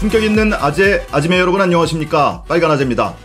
품격 있는 아재, 아지매 여러분 안녕하십니까? 빨간 아재입니다.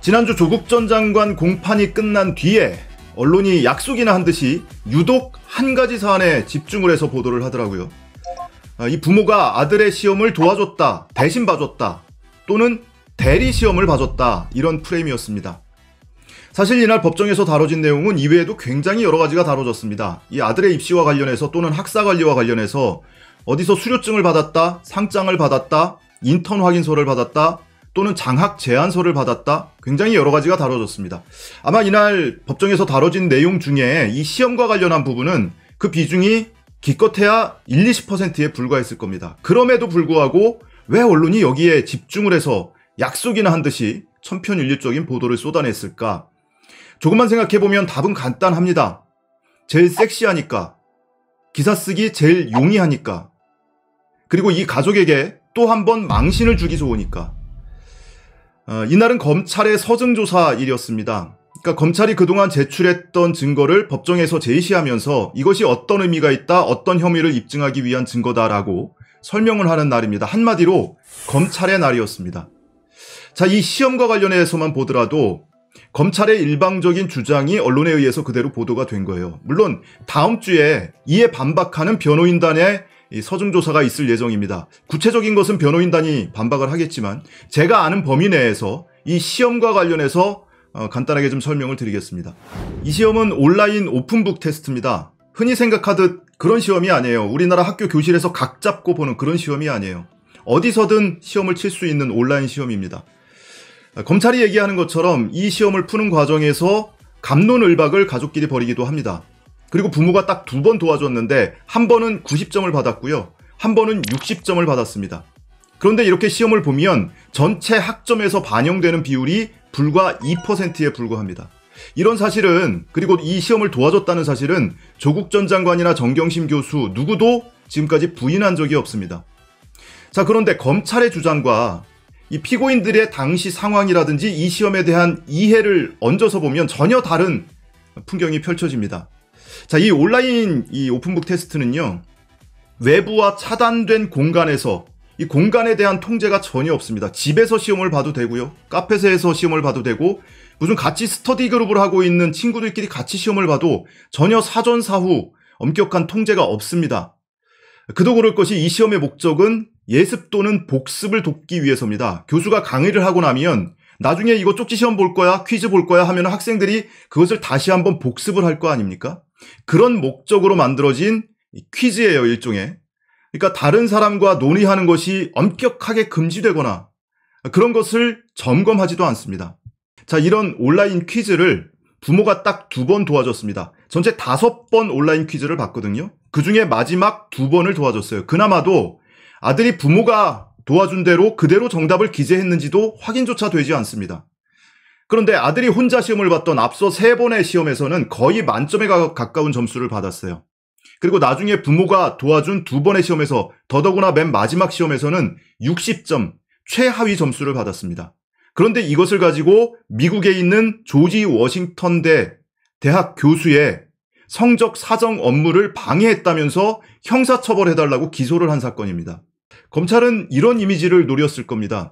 지난주 조국 전 장관 공판이 끝난 뒤에 언론이 약속이나 한 듯이 유독 한 가지 사안에 집중을 해서 보도를 하더라고요. 이 부모가 아들의 시험을 도와줬다, 대신 봐줬다, 또는 대리 시험을 봐줬다, 이런 프레임이었습니다. 사실 이날 법정에서 다뤄진 내용은 이외에도 굉장히 여러 가지가 다뤄졌습니다. 이 아들의 입시와 관련해서 또는 학사 관리와 관련해서 어디서 수료증을 받았다, 상장을 받았다, 인턴 확인서를 받았다, 또는 장학 제안서를 받았다, 굉장히 여러 가지가 다뤄졌습니다. 아마 이날 법정에서 다뤄진 내용 중에 이 시험과 관련한 부분은 그 비중이 기껏해야 1-20%에 불과했을 겁니다. 그럼에도 불구하고 왜 언론이 여기에 집중을 해서 약속이나 한 듯이 천편일률적인 보도를 쏟아냈을까? 조금만 생각해보면 답은 간단합니다. 제일 섹시하니까, 기사 쓰기 제일 용이하니까, 그리고 이 가족에게 또 한 번 망신을 주기 좋으니까. 이날은 검찰의 서증조사일이었습니다. 그러니까 검찰이 그동안 제출했던 증거를 법정에서 제시하면서 이것이 어떤 의미가 있다, 어떤 혐의를 입증하기 위한 증거다라고 설명을 하는 날입니다. 한마디로 검찰의 날이었습니다. 자, 이 시험과 관련해서만 보더라도 검찰의 일방적인 주장이 언론에 의해서 그대로 보도가 된 거예요. 물론 다음 주에 이에 반박하는 변호인단의 서증조사가 있을 예정입니다. 구체적인 것은 변호인단이 반박을 하겠지만 제가 아는 범위 내에서 이 시험과 관련해서 간단하게 좀 설명을 드리겠습니다. 이 시험은 온라인 오픈북 테스트입니다. 흔히 생각하듯 그런 시험이 아니에요. 우리나라 학교 교실에서 각 잡고 보는 그런 시험이 아니에요. 어디서든 시험을 칠 수 있는 온라인 시험입니다. 검찰이 얘기하는 것처럼 이 시험을 푸는 과정에서 갑론을박을 가족끼리 벌이기도 합니다. 그리고 부모가 딱 2번 도와줬는데 한 번은 90점을 받았고요. 한 번은 60점을 받았습니다. 그런데 이렇게 시험을 보면 전체 학점에서 반영되는 비율이 불과 2%에 불과합니다. 이런 사실은, 그리고 이 시험을 도와줬다는 사실은 조국 전 장관이나 정경심 교수 누구도 지금까지 부인한 적이 없습니다. 자, 그런데 검찰의 주장과 이 피고인들의 당시 상황이라든지 이 시험에 대한 이해를 얹어서 보면 전혀 다른 풍경이 펼쳐집니다. 자, 이 온라인 이 오픈북 테스트는요, 외부와 차단된 공간에서 이 공간에 대한 통제가 전혀 없습니다. 집에서 시험을 봐도 되고요, 카페에서 시험을 봐도 되고, 무슨 같이 스터디 그룹을 하고 있는 친구들끼리 같이 시험을 봐도 전혀 사전 사후 엄격한 통제가 없습니다. 그도 그럴 것이 이 시험의 목적은 예습 또는 복습을 돕기 위해서입니다. 교수가 강의를 하고 나면 나중에 이거 쪽지 시험 볼 거야, 퀴즈 볼 거야 하면 학생들이 그것을 다시 한번 복습을 할 거 아닙니까? 그런 목적으로 만들어진 퀴즈예요, 일종의. 그러니까 다른 사람과 논의하는 것이 엄격하게 금지되거나 그런 것을 점검하지도 않습니다. 자, 이런 온라인 퀴즈를 부모가 딱 2번 도와줬습니다. 전체 5번 온라인 퀴즈를 봤거든요. 그 중에 마지막 2번을 도와줬어요. 그나마도 아들이 부모가 도와준 대로 그대로 정답을 기재했는지도 확인조차 되지 않습니다. 그런데 아들이 혼자 시험을 봤던 앞서 3번의 시험에서는 거의 만점에 가까운 점수를 받았어요. 그리고 나중에 부모가 도와준 2번의 시험에서, 더더구나 맨 마지막 시험에서는 60점, 최하위 점수를 받았습니다. 그런데 이것을 가지고 미국에 있는 조지 워싱턴대 대학 교수의 성적 사정 업무를 방해했다면서 형사처벌해달라고 기소를 한 사건입니다. 검찰은 이런 이미지를 노렸을 겁니다.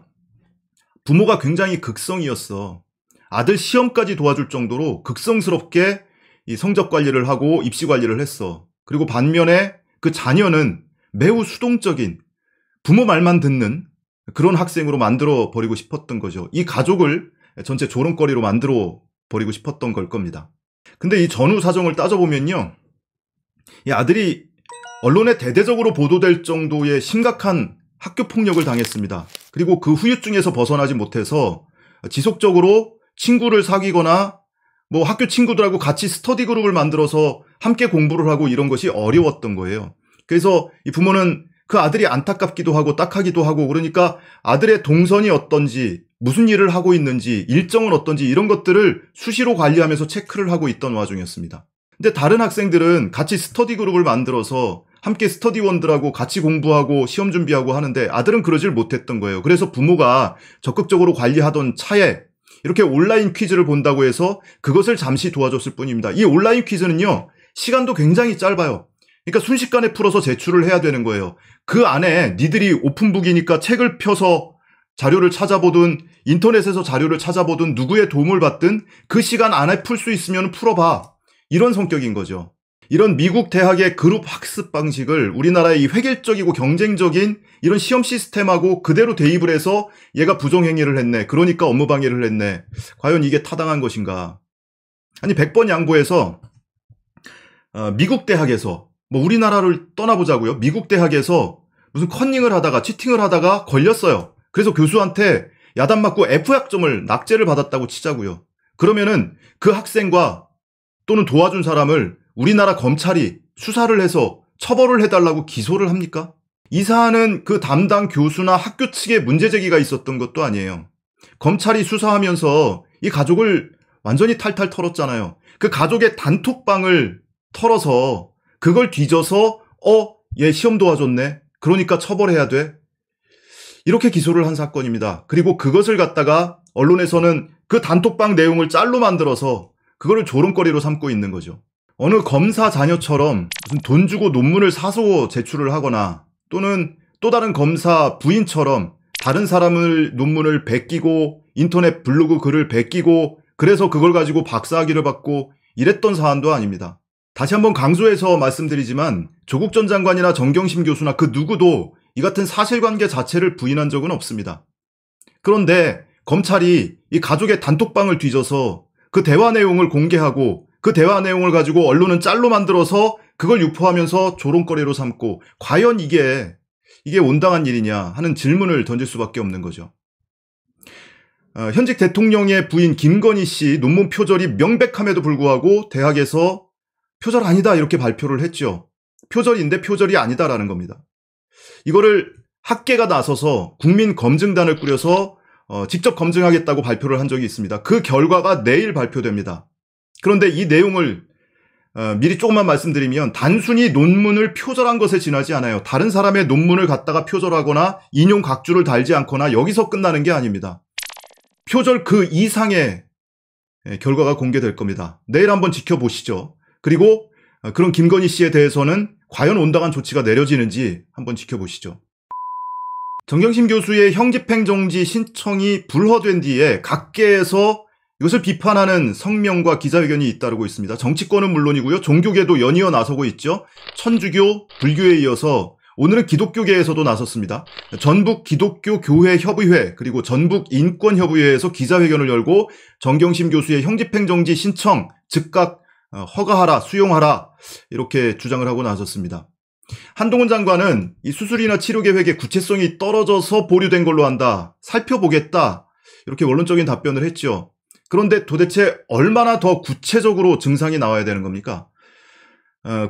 부모가 굉장히 극성이었어. 아들 시험까지 도와줄 정도로 극성스럽게 이 성적 관리를 하고 입시 관리를 했어. 그리고 반면에 그 자녀는 매우 수동적인, 부모 말만 듣는 그런 학생으로 만들어 버리고 싶었던 거죠. 이 가족을 전체 조롱거리로 만들어 버리고 싶었던 걸 겁니다. 근데 이 전후 사정을 따져보면요, 이 아들이 언론에 대대적으로 보도될 정도의 심각한 학교 폭력을 당했습니다. 그리고 그 후유증에서 벗어나지 못해서 지속적으로 친구를 사귀거나 뭐 학교 친구들하고 같이 스터디 그룹을 만들어서 함께 공부를 하고 이런 것이 어려웠던 거예요. 그래서 이 부모는 그 아들이 안타깝기도 하고 딱하기도 하고, 그러니까 아들의 동선이 어떤지, 무슨 일을 하고 있는지, 일정은 어떤지 이런 것들을 수시로 관리하면서 체크를 하고 있던 와중이었습니다. 근데 다른 학생들은 같이 스터디 그룹을 만들어서 함께 스터디원들하고 같이 공부하고 시험 준비하고 하는데 아들은 그러질 못했던 거예요. 그래서 부모가 적극적으로 관리하던 차에 이렇게 온라인 퀴즈를 본다고 해서 그것을 잠시 도와줬을 뿐입니다. 이 온라인 퀴즈는요, 시간도 굉장히 짧아요. 그러니까 순식간에 풀어서 제출을 해야 되는 거예요. 그 안에 니들이 오픈북이니까 책을 펴서 자료를 찾아보든 인터넷에서 자료를 찾아보든 누구의 도움을 받든 그 시간 안에 풀 수 있으면 풀어봐. 이런 성격인 거죠. 이런 미국 대학의 그룹 학습 방식을 우리나라의 이 획일적이고 경쟁적인 이런 시험 시스템하고 그대로 대입을 해서 얘가 부정행위를 했네. 그러니까 업무방해를 했네. 과연 이게 타당한 것인가? 아니 100번 양보해서 미국 대학에서 뭐 우리나라를 떠나보자고요. 미국 대학에서 무슨 컨닝을 하다가 치팅을 하다가 걸렸어요. 그래서 교수한테 야단 맞고 F학점을 낙제를 받았다고 치자고요. 그러면은 그 학생과 또는 도와준 사람을 우리나라 검찰이 수사를 해서 처벌을 해달라고 기소를 합니까? 이 사안은 그 담당 교수나 학교 측에 문제제기가 있었던 것도 아니에요. 검찰이 수사하면서 이 가족을 완전히 탈탈 털었잖아요. 그 가족의 단톡방을 털어서 그걸 뒤져서 얘 시험 도와줬네. 그러니까 처벌해야 돼. 이렇게 기소를 한 사건입니다. 그리고 그것을 갖다가 언론에서는 그 단톡방 내용을 짤로 만들어서 그거를 조롱거리로 삼고 있는 거죠. 어느 검사 자녀처럼 무슨 돈 주고 논문을 사서 제출을 하거나 또는 또 다른 검사 부인처럼 다른 사람을 논문을 베끼고 인터넷 블로그 글을 베끼고 그래서 그걸 가지고 박사학위를 받고 이랬던 사안도 아닙니다. 다시 한번 강조해서 말씀드리지만 조국 전 장관이나 정경심 교수나 그 누구도 이 같은 사실관계 자체를 부인한 적은 없습니다. 그런데 검찰이 이 가족의 단톡방을 뒤져서 그 대화 내용을 공개하고 그 대화 내용을 가지고 언론은 짤로 만들어서 그걸 유포하면서 조롱거리로 삼고 과연 이게 온당한 일이냐 하는 질문을 던질 수밖에 없는 거죠. 현직 대통령의 부인 김건희 씨 논문 표절이 명백함에도 불구하고 대학에서 표절 아니다 이렇게 발표를 했죠. 표절인데 표절이 아니다라는 겁니다. 이거를 학계가 나서서 국민검증단을 꾸려서 직접 검증하겠다고 발표를 한 적이 있습니다. 그 결과가 내일 발표됩니다. 그런데 이 내용을 미리 조금만 말씀드리면 단순히 논문을 표절한 것에 지나지 않아요. 다른 사람의 논문을 갖다가 표절하거나 인용 각주를 달지 않거나 여기서 끝나는 게 아닙니다. 표절 그 이상의 결과가 공개될 겁니다. 내일 한번 지켜보시죠. 그리고 그런 김건희 씨에 대해서는 과연 온당한 조치가 내려지는지 한번 지켜보시죠. 정경심 교수의 형집행정지 신청이 불허된 뒤에 각계에서 이것을 비판하는 성명과 기자회견이 잇따르고 있습니다. 정치권은 물론이고요. 종교계도 연이어 나서고 있죠. 천주교, 불교에 이어서 오늘은 기독교계에서도 나섰습니다. 전북 기독교 교회 협의회 그리고 전북 인권협의회에서 기자회견을 열고 정경심 교수의 형집행정지 신청 즉각 허가하라, 수용하라 이렇게 주장을 하고 나섰습니다. 한동훈 장관은 이 수술이나 치료 계획의 구체성이 떨어져서 보류된 걸로 한다. 살펴보겠다. 이렇게 원론적인 답변을 했죠. 그런데 도대체 얼마나 더 구체적으로 증상이 나와야 되는 겁니까?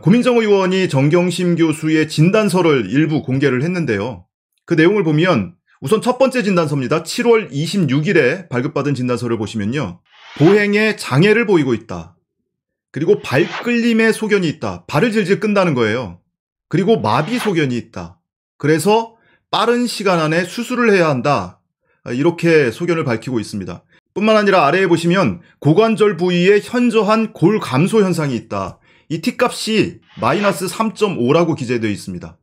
고민정 의원이 정경심 교수의 진단서를 일부 공개를 했는데요. 그 내용을 보면 우선 첫 번째 진단서입니다. 7월 26일에 발급받은 진단서를 보시면요. 보행에 장애를 보이고 있다. 그리고 발끌림에 소견이 있다. 발을 질질 끈다는 거예요. 그리고 마비 소견이 있다. 그래서 빠른 시간 안에 수술을 해야 한다. 이렇게 소견을 밝히고 있습니다. 뿐만 아니라 아래에 보시면 고관절 부위에 현저한 골 감소 현상이 있다. 이 T값이 마이너스 3.5라고 기재되어 있습니다.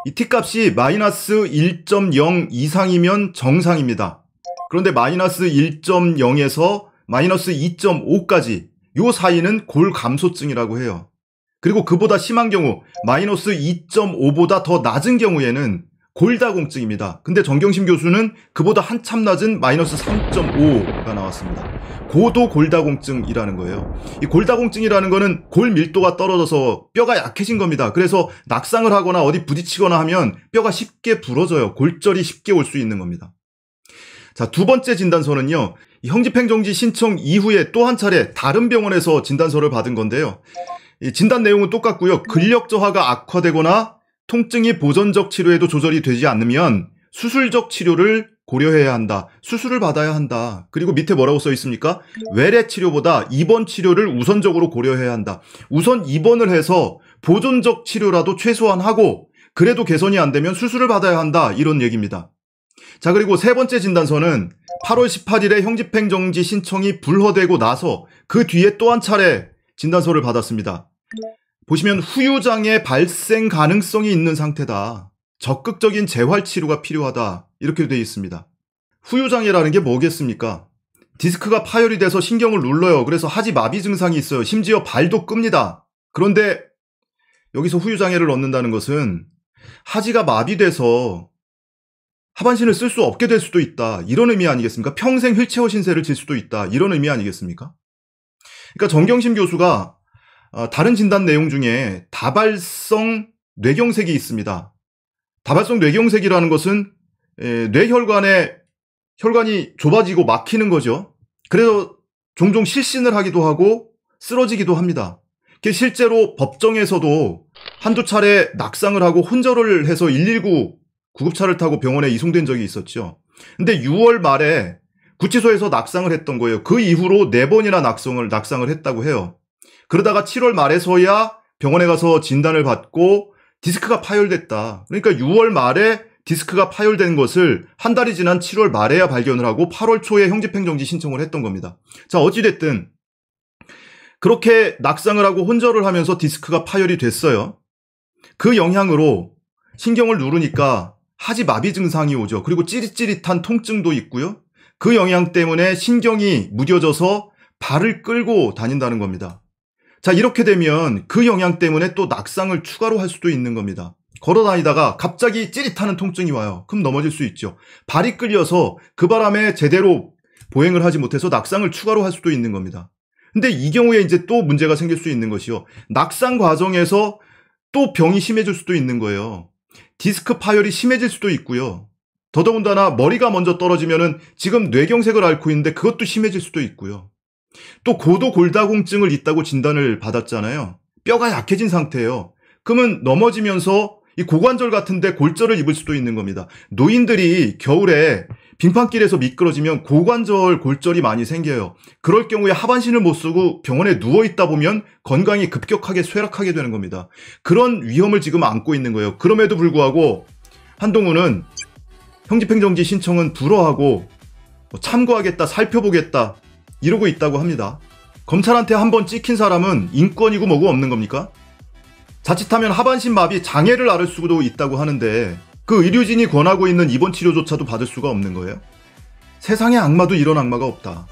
이 T값이 마이너스 1.0 이상이면 정상입니다. 그런데 마이너스 1.0에서 마이너스 2.5까지 요 사이는 골 감소증이라고 해요. 그리고 그보다 심한 경우 마이너스 2.5보다 더 낮은 경우에는 골다공증입니다. 근데 정경심 교수는 그보다 한참 낮은 마이너스 3.5가 나왔습니다. 고도 골다공증이라는 거예요. 이 골다공증이라는 거는 골 밀도가 떨어져서 뼈가 약해진 겁니다. 그래서 낙상을 하거나 어디 부딪히거나 하면 뼈가 쉽게 부러져요. 골절이 쉽게 올 수 있는 겁니다. 자, 두 번째 진단서는요. 형집행정지 신청 이후에 또 한 차례 다른 병원에서 진단서를 받은 건데요. 이 진단 내용은 똑같고요. 근력 저하가 악화되거나 통증이 보전적 치료에도 조절이 되지 않으면 수술적 치료를 고려해야 한다. 수술을 받아야 한다. 그리고 밑에 뭐라고 써 있습니까? 외래 치료보다 입원 치료를 우선적으로 고려해야 한다. 우선 입원을 해서 보존적 치료라도 최소한 하고 그래도 개선이 안 되면 수술을 받아야 한다. 이런 얘기입니다. 자, 그리고 세 번째 진단서는 8월 18일에 형집행정지 신청이 불허되고 나서 그 뒤에 또 한 차례 진단서를 받았습니다. 보시면 후유장애 발생 가능성이 있는 상태다. 적극적인 재활치료가 필요하다. 이렇게 되어 있습니다. 후유장애라는 게 뭐겠습니까? 디스크가 파열이 돼서 신경을 눌러요. 그래서 하지 마비 증상이 있어요. 심지어 발도 끕니다. 그런데 여기서 후유장애를 얻는다는 것은 하지가 마비돼서 하반신을 쓸 수 없게 될 수도 있다. 이런 의미 아니겠습니까? 평생 휠체어 신세를 질 수도 있다. 이런 의미 아니겠습니까? 그러니까 정경심 교수가 다른 진단 내용 중에 다발성 뇌경색이 있습니다. 다발성 뇌경색이라는 것은 뇌혈관에 혈관이 좁아지고 막히는 거죠. 그래서 종종 실신을 하기도 하고 쓰러지기도 합니다. 실제로 법정에서도 한두 차례 낙상을 하고 혼절을 해서 119 구급차를 타고 병원에 이송된 적이 있었죠. 근데 6월 말에 구치소에서 낙상을 했던 거예요. 그 이후로 4번이나 낙상을 했다고 해요. 그러다가 7월 말에서야 병원에 가서 진단을 받고 디스크가 파열됐다. 그러니까 6월 말에 디스크가 파열된 것을 한 달이 지난 7월 말에야 발견을 하고 8월 초에 형집행정지 신청을 했던 겁니다. 자, 어찌됐든 그렇게 낙상을 하고 혼절을 하면서 디스크가 파열이 됐어요. 그 영향으로 신경을 누르니까 하지 마비 증상이 오죠. 그리고 찌릿찌릿한 통증도 있고요. 그 영향 때문에 신경이 무뎌져서 발을 끌고 다닌다는 겁니다. 자, 이렇게 되면 그 영향 때문에 또 낙상을 추가로 할 수도 있는 겁니다. 걸어 다니다가 갑자기 찌릿하는 통증이 와요. 그럼 넘어질 수 있죠. 발이 끌려서 그 바람에 제대로 보행을 하지 못해서 낙상을 추가로 할 수도 있는 겁니다. 근데 이 경우에 이제 또 문제가 생길 수 있는 것이요. 낙상 과정에서 또 병이 심해질 수도 있는 거예요. 디스크 파열이 심해질 수도 있고요. 더더군다나 머리가 먼저 떨어지면은 지금 뇌경색을 앓고 있는데 그것도 심해질 수도 있고요. 또 고도 골다공증을 있다고 진단을 받았잖아요. 뼈가 약해진 상태예요. 그러면 넘어지면서 이 고관절 같은데 골절을 입을 수도 있는 겁니다. 노인들이 겨울에 빙판길에서 미끄러지면 고관절 골절이 많이 생겨요. 그럴 경우에 하반신을 못 쓰고 병원에 누워있다 보면 건강이 급격하게 쇠락하게 되는 겁니다. 그런 위험을 지금 안고 있는 거예요. 그럼에도 불구하고 한동훈은 형집행정지 신청은 불허하고 참고하겠다, 살펴보겠다 이러고 있다고 합니다. 검찰한테 한번 찍힌 사람은 인권이고 뭐고 없는 겁니까? 자칫하면 하반신 마비 장애를 앓을 수도 있다고 하는데 그 의료진이 권하고 있는 입원 치료조차도 받을 수가 없는 거예요. 세상에 악마도 이런 악마가 없다.